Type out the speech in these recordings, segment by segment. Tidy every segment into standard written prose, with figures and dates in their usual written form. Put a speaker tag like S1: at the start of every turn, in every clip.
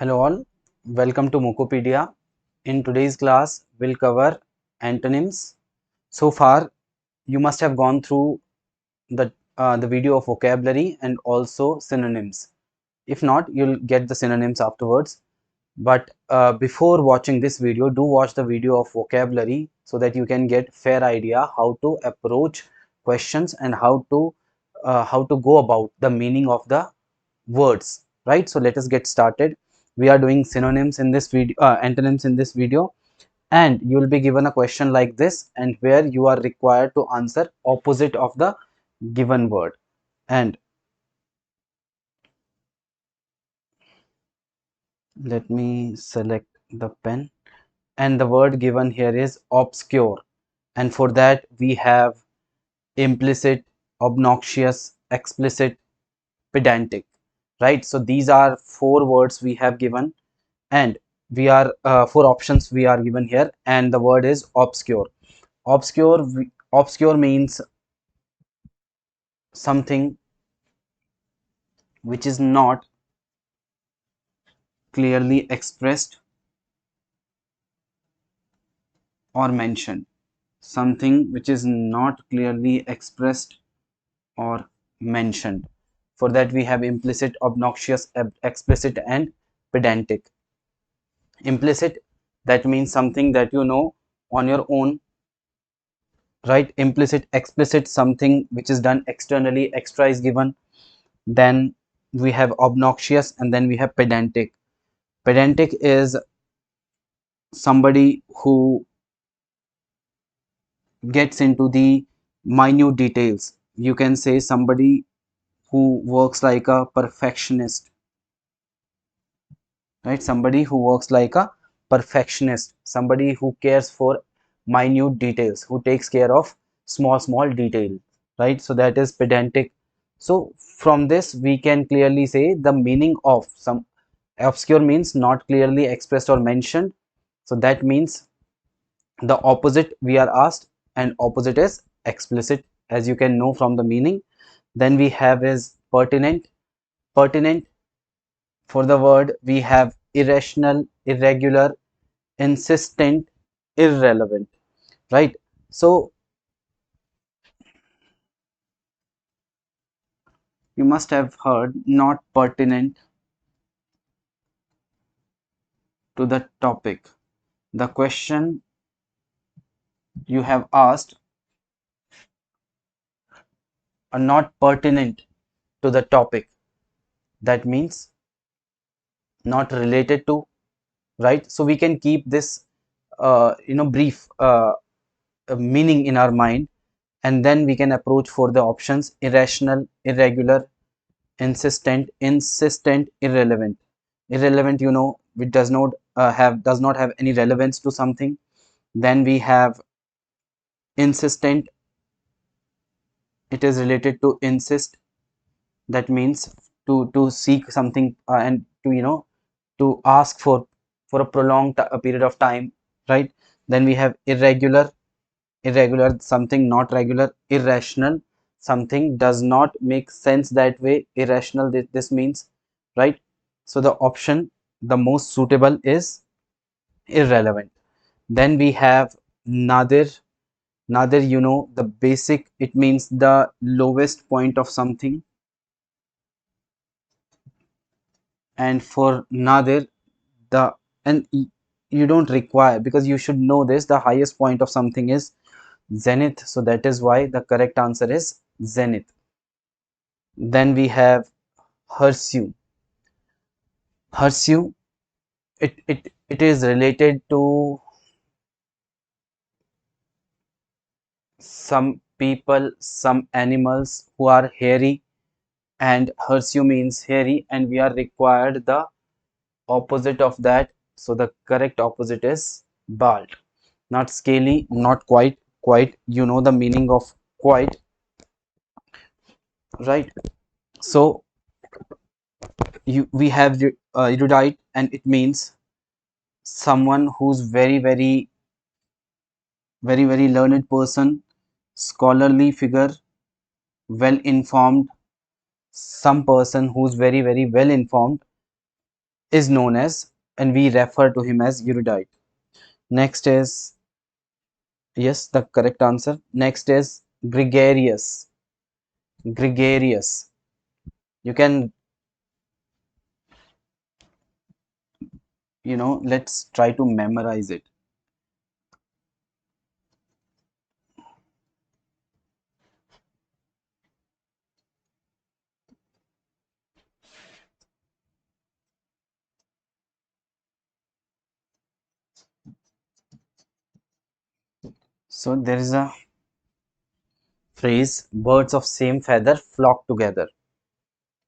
S1: Hello all, welcome to Mokopedia. In today's class, we'll cover antonyms. So far, you must have gone through the video of vocabulary and also synonyms. If not, you'll get the synonyms afterwards. But before watching this video, do watch the video of vocabulary so that you can get fair idea how to approach questions and how to go about the meaning of the words, right? So let us get started. We are doing synonyms in this video, antonyms in this video, and you will be given a question like this, and where you are required to answer opposite of the given word. And let me select the pen. And the word given here is obscure, and for that we have implicit, obnoxious, explicit, pedantic, right? So these are four words we have given, and we are four options we are given here, and the word is obscure. Obscure means something which is not clearly expressed or mentioned. Something which is not clearly expressed or mentioned. For that we have implicit, obnoxious, explicit, and pedantic. Implicit, that means something that you know on your own, right? Implicit. Explicit, something which is done externally, extra is given. Then we have obnoxious, and then we have pedantic. Pedantic is somebody who gets into the minute details. You can say somebody who works like a perfectionist, right? Somebody who works like a perfectionist, somebody who cares for minute details, who takes care of small detail, right? So that is pedantic. So from this we can clearly say the meaning of some. Obscure means not clearly expressed or mentioned, so that means the opposite we are asked, and opposite is explicit, as you can know from the meaning. Then we have is pertinent. Pertinent, for the word we have irrational, irregular, insistent, irrelevant, right? So you must have heard not pertinent to the topic. The question you have asked are not pertinent to the topic. That means not related to, right? So we can keep this brief meaning in our mind, and then we can approach for the options: irrational, irregular, insistent, irrelevant. Irrelevant, it does not have any relevance to something. Then we have insistent. It is related to insist. That means to seek something, and to ask for a prolonged a period of time, right? Then we have irregular. Irregular, something not regular. Irrational, something does not make sense that way. Irrational, this means, right? So the option the most suitable is irrelevant. Then we have nadir. Nadir, the basic, it means the lowest point of something. And for nadir, the and you don't require, because you should know this, the highest point of something is zenith, so that is why the correct answer is zenith. Then we have hirsute. Hirsute, it is related to some people, some animals who are hairy, and hirsute means hairy, and we are required the opposite of that. So the correct opposite is bald. Not scaly, not quite, the meaning of quite, right? So we have erudite, and it means someone who's very learned person, scholarly figure, well informed. Some person who's very well informed, is known as, and we refer to him as erudite. Next is, yes, the correct answer. Next is gregarious. Gregarious. You can, let's try to memorize it. So there is a phrase, birds of same feather flock together,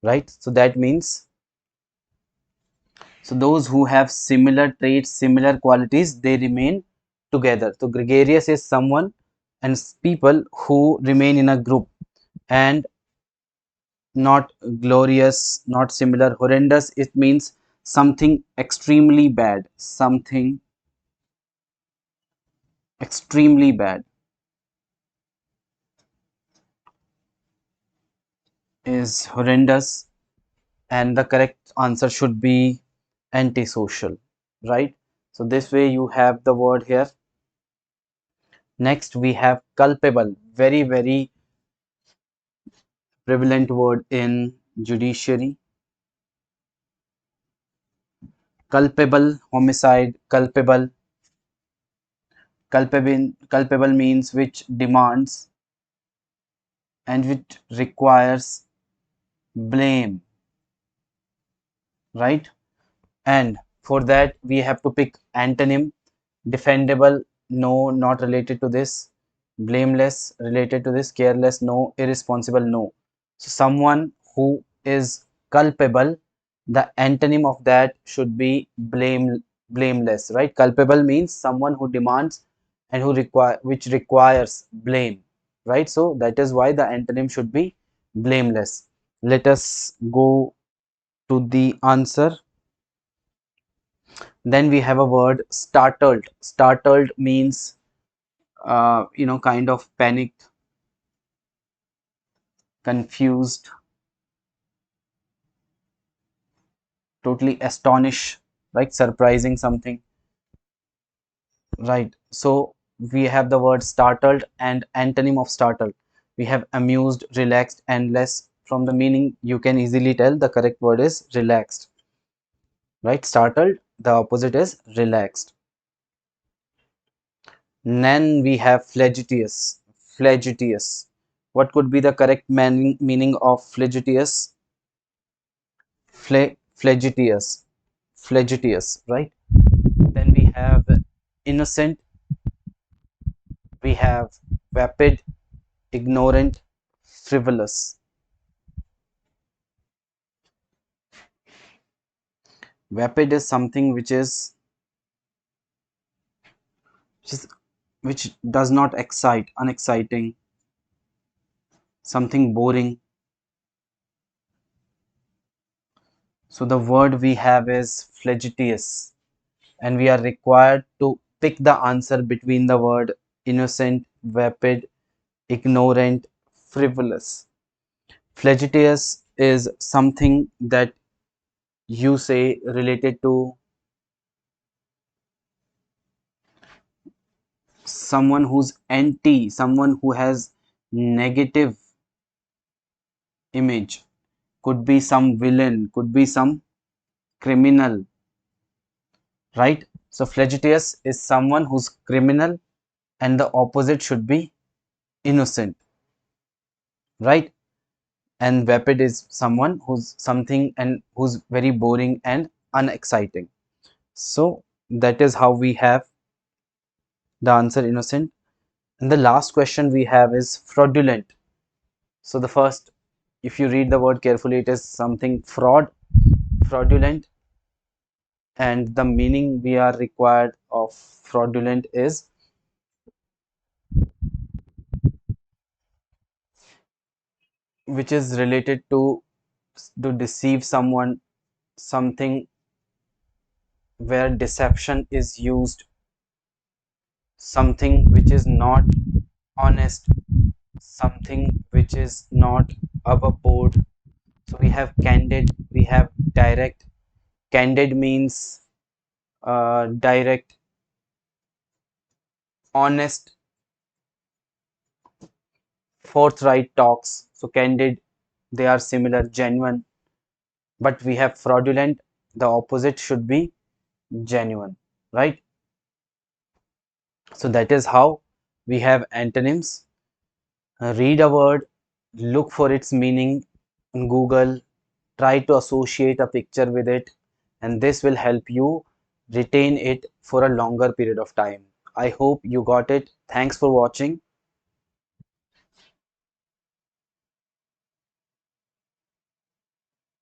S1: right? So that means, so those who have similar traits, similar qualities, they remain together. So gregarious is someone and people who remain in a group, and not glorious, not similar. Horrendous, it means something extremely bad, something extremely bad is horrendous, and the correct answer should be antisocial, right? So this way you have the word here. Next we have culpable, very very prevalent word in judiciary. Culpable, homicide, culpable. Culpable means which demands and which requires blame, right? And for that we have to pick antonym. Defendable, no, not related to this. Blameless, related to this. Careless, no. Irresponsible, no. So someone who is culpable, the antonym of that should be blameless, right? Culpable means someone who demands and which requires blame, right? So that is why the antonym should be blameless. Let us go to the answer. Then we have a word startled. Startled means kind of panicked, confused, totally astonished, right? Surprising something, right? So we have the word startled and antonym of startled. We have amused, relaxed, endless. From the meaning, you can easily tell the correct word is relaxed, right? Startled, the opposite is relaxed. Then we have flagitious. Flagitious. What could be the correct meaning of flagitious? Flagitious. Flagitious, right? Then we have innocent, we have vapid, ignorant, frivolous. Vapid is something which is which does not excite, unexciting, something boring. So the word we have is flagitious, and we are required to pick the answer between the word innocent, vapid, ignorant, frivolous. Flagitious is something that you say related to someone who's anti, someone who has negative image, could be some villain, could be some criminal, right? So flagitious is someone who's criminal, and the opposite should be innocent, right? And vapid is someone who's something and who's very boring and unexciting. So that is how we have the answer innocent. And the last question we have is fraudulent. So the first, if you read the word carefully, it is something fraud, fraudulent, and the meaning we are required of fraudulent is which is related to deceive someone, something where deception is used, something which is not honest, something which is not above board. So we have candid, we have direct, Candid means direct, honest, forthright talks. So candid, they are similar, genuine. But we have fraudulent, the opposite should be genuine, right? So that is how we have antonyms. Read a word, look for its meaning in Google, try to associate a picture with it, and this will help you retain it for a longer period of time. I hope you got it. Thanks for watching.